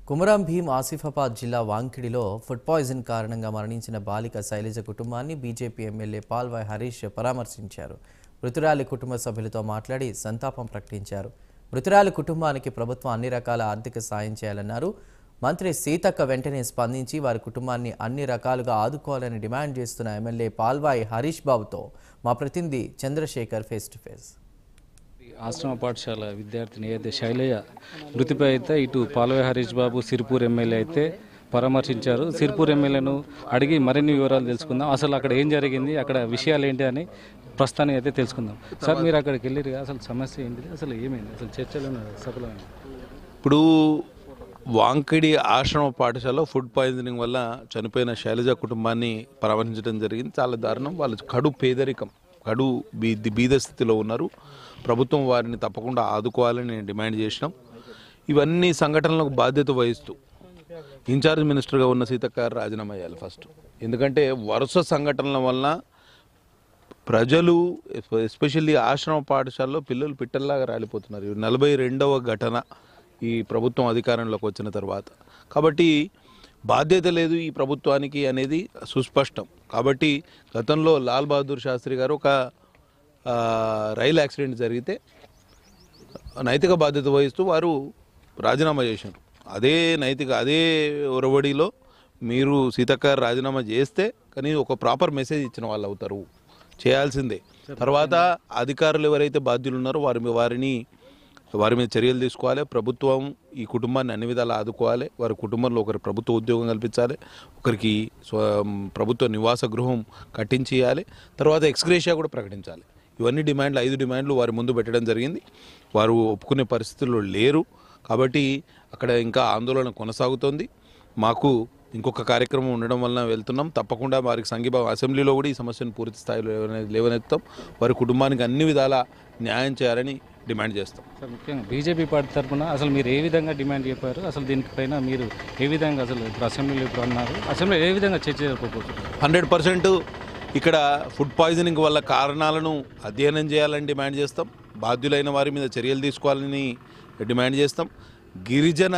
కుమరం భీం ఆసిఫాబాద్ జిల్లా వాంకిడిలో food poison కారణంగా మరణించిన బాలిక శైలజ కుటుంబాన్ని బీజేపీ ఎమ్మెల్యే పాల్వాయ్ హరీష్ పరామర్శించారు. మృతురాలి కుటుంబ సభ్యులతో మాట్లాడి సంతాపం ప్రకటించారు. మృతురాలి కుటుంబానికి ప్రభుత్వం అన్ని రకాల ఆర్థిక సాయం చేయాలన్నారు. మంత్రి సీతక్క వెంటనే స్పందించి వారి కుటుంబాన్ని అన్ని రకాలుగా ఆదుకోవాలని డిమాండ్ చేస్తున్న ఎమ్మెల్యే పాల్వాయ్ హరీష్ బాబుతో మా ప్రతినిధి చంద్రశేఖర్ ఫేస్ టు ఫేస్. ఆశ్రమ పాఠశాల విద్యార్థిని అయితే శైలజ మృతిపై అయితే ఇటు పాల్వాయ్ హరీష్ బాబు సిరిపూర్ ఎమ్మెల్యే అయితే పరామర్శించారు. సిరిపూర్ ఎమ్మెల్యేను అడిగి మరిన్ని వివరాలు తెలుసుకుందాం. అసలు అక్కడ ఏం జరిగింది, అక్కడ విషయాలు ఏంటి అని ప్రస్తుతానికి అయితే తెలుసుకుందాం. సార్, మీరు అక్కడికి వెళ్ళారు, అసలు సమస్య ఏంటిది, అసలు ఏమైంది, అసలు చర్చలు సఫలమైంది? ఇప్పుడు వాంకిడి ఆశ్రమ పాఠశాలలో ఫుడ్ పాయిజనింగ్ వల్ల చనిపోయిన శైలజ కుటుంబాన్ని పరామర్శించడం జరిగింది. చాలా దారుణం. వాళ్ళు కడు పేదరికం, కడు బీద స్థితిలో ఉన్నారు. ప్రభుత్వం వారిని తప్పకుండా ఆదుకోవాలని నేను డిమాండ్ చేసినాం. ఇవన్నీ సంఘటనలకు బాధ్యత వహిస్తూ ఇన్ఛార్జ్ మినిస్టర్గా ఉన్న సీతక్క గారు రాజీనామా చేయాలి ఫస్ట్. ఎందుకంటే వరుస సంఘటనల వలన ప్రజలు, ఎస్పెషల్లీ ఆశ్రమ పాఠశాలలో పిల్లలు పిట్టల్లాగా రాలిపోతున్నారు. 42వ ఘటన ఈ ప్రభుత్వం అధికారంలోకి వచ్చిన తర్వాత. కాబట్టి బాధ్యత లేదు ఈ ప్రభుత్వానికి అనేది సుస్పష్టం. కాబట్టి గతంలో లాల్ బహదూర్ శాస్త్రి గారు ఒక రైలు యాక్సిడెంట్ జరిగితే నైతిక బాధ్యత వహిస్తూ వారు రాజీనామా చేశారు. అదే ఒరవడిలో మీరు సీతక్క గారు రాజీనామా చేస్తే కానీ ఒక ప్రాపర్ మెసేజ్ ఇచ్చిన వాళ్ళు అవుతారు, చేయాల్సిందే. తర్వాత అధికారులు ఎవరైతే బాధ్యులు ఉన్నారో వారి మీద చర్యలు తీసుకోవాలి. ప్రభుత్వం ఈ కుటుంబాన్ని అన్ని విధాలు ఆదుకోవాలి. వారి కుటుంబంలో ఒకరి ప్రభుత్వ ఉద్యోగం కల్పించాలి, ఒకరికి ప్రభుత్వ నివాస గృహం కట్టించేయాలి, తర్వాత ఎక్స్గ్రేషియా కూడా ప్రకటించాలి. ఇవన్నీ డిమాండ్లు, 5 డిమాండ్లు వారి ముందు పెట్టడం జరిగింది. వారు ఒప్పుకునే పరిస్థితుల్లో లేరు. కాబట్టి అక్కడ ఇంకా ఆందోళన కొనసాగుతోంది. మాకు ఇంకొక కార్యక్రమం ఉండడం వలన వెళ్తున్నాం. తప్పకుండా వారికి సంఘీభావం అసెంబ్లీలో కూడా ఈ సమస్యను పూర్తి స్థాయిలో లేవనెత్తాం. వారి కుటుంబానికి అన్ని విధాల న్యాయం చేయాలని డిమాండ్ చేస్తాం. సార్, ముఖ్యంగా బీజేపీ పార్టీ తరఫున అసలు మీరు ఏ విధంగా డిమాండ్ చెప్పారు, అసలు దీనిపైన మీరు ఏ విధంగా అసలు ఇప్పుడు అసెంబ్లీలో ఇప్పుడు అన్నారు, అసెంబ్లీలో ఏ విధంగా చర్చ జరపబోతున్నారు? 100% ఇక్కడ ఫుడ్ పాయిజనింగ్ వల్ల కారణాలను అధ్యయనం చేయాలని డిమాండ్ చేస్తాం. బాధ్యులైన వారి మీద చర్యలు తీసుకోవాలని డిమాండ్ చేస్తాం. గిరిజన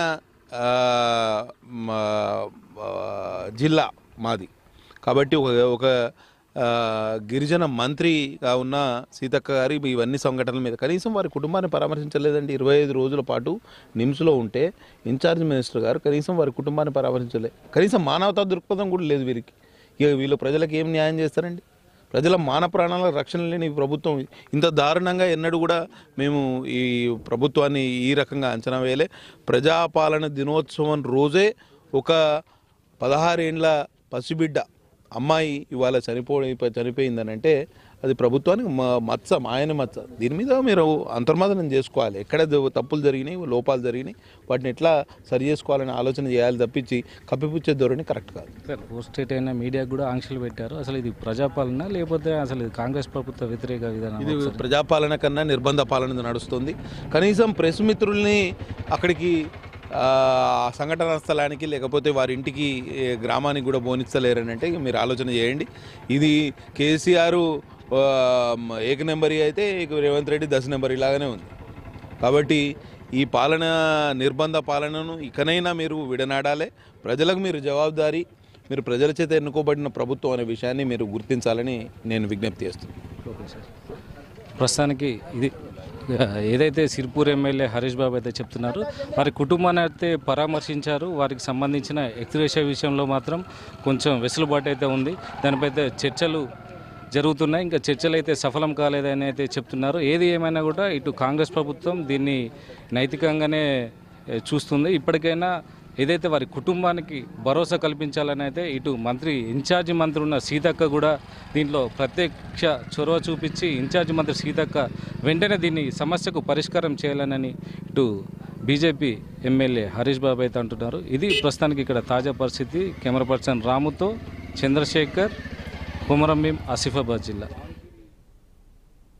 జిల్లా మాది కాబట్టి ఒక గిరిజన మంత్రిగా ఉన్న సీతక్క గారి ఇవన్నీ సంఘటనల మీద కనీసం వారి కుటుంబాన్ని పరామర్శించలేదండి. 25 రోజుల పాటు నిమ్స్లో ఉంటే ఇన్ఛార్జ్ మినిస్టర్ గారు కనీసం వారి కుటుంబాన్ని పరామర్శించలేదు. కనీసం మానవతా దృక్పథం కూడా లేదు వీరికి. ఇక వీళ్ళు ప్రజలకు ఏం న్యాయం చేస్తారండి? ప్రజల మాన ప్రాణాల రక్షణ లేని ప్రభుత్వం ఇంత దారుణంగా ఎన్నడూ కూడా మేము ఈ ప్రభుత్వాన్ని ఈ రకంగా అంచనా వేయలే. ప్రజాపాలన దినోత్సవం రోజే ఒక 16 ఏండ్ల పసిబిడ్డ అమ్మాయి ఇవాళ చనిపోయిందని అంటే అది ప్రభుత్వానికి మాయన మచ్చ. దీని మీద మీరు అంతర్మాదనం చేసుకోవాలి. ఎక్కడ తప్పులు జరిగినాయి, లోపాలు జరిగినాయి, వాటిని ఎట్లా సరి చేసుకోవాలని ఆలోచన చేయాలి తప్పించి కప్పిపుచ్చే ధోరణి కరెక్ట్ కాదు. సార్, స్టేట్ అయిన మీడియాకు కూడా ఆంక్షలు పెట్టారు. అసలు ఇది ప్రజాపాలన లేకపోతే అసలు ఇది కాంగ్రెస్ ప్రభుత్వ వ్యతిరేక విధానం? ఇది ప్రజాపాలన కన్నా నిర్బంధ పాలన నడుస్తుంది. కనీసం ప్రెస్ మిత్రుల్ని అక్కడికి సంఘటనా స్థలానికి లేకపోతే వారి ఇంటికి గ్రామానికి కూడా పోనిస్తలేరని అంటే మీరు ఆలోచన చేయండి. ఇది కేసీఆర్ 1 నెంబరీ అయితే రేవంత్ రెడ్డి 10 నెంబరీ లాగానే ఉంది. కాబట్టి ఈ పాలన, నిర్బంధ పాలనను ఇకనైనా మీరు విడనాడాలి. ప్రజలకు మీరు జవాబుదారీ, మీరు ప్రజల చేత ఎన్నుకోబడిన ప్రభుత్వం అనే విషయాన్ని మీరు గుర్తించాలని నేను విజ్ఞప్తి చేస్తున్నాను. ఓకే సార్, ప్రస్తుతానికి ఇది ఏదైతే సిరిపూర్ ఎమ్మెల్యే హరీష్ బాబు అయితే చెప్తున్నారు, వారి కుటుంబాన్ని అయితే పరామర్శించారు. వారికి సంబంధించిన ఎక్స్గ్రేషియా విషయంలో మాత్రం కొంచెం వెసులుబాటు అయితే ఉంది. దానిపై అయితే చర్చలు జరుగుతున్నాయి. ఇంకా చర్చలు అయితే సఫలం కాలేదని అయితే చెప్తున్నారు. ఏది ఏమైనా కూడా ఇటు కాంగ్రెస్ ప్రభుత్వం దీన్ని నైతికంగానే చూస్తుంది. ఇప్పటికైనా ఏదైతే వారి కుటుంబానికి భరోసా కల్పించాలని అయితే ఇటు ఇన్ఛార్జి మంత్రి ఉన్న సీతక్క కూడా దీంట్లో ప్రత్యక్ష చొరవ చూపించి ఇన్ఛార్జి మంత్రి సీతక్క వెంటనే దీన్ని సమస్యకు పరిష్కారం చేయాలని ఇటు బీజేపీ ఎమ్మెల్యే హరీష్ బాబు అయితే అంటున్నారు. ఇది ప్రస్తుతానికి ఇక్కడ తాజా పరిస్థితి. కెమెరా పర్సన్ రాముతో చంద్రశేఖర్, కుమరం భీం, ఆసిఫాబాద్ జిల్లా.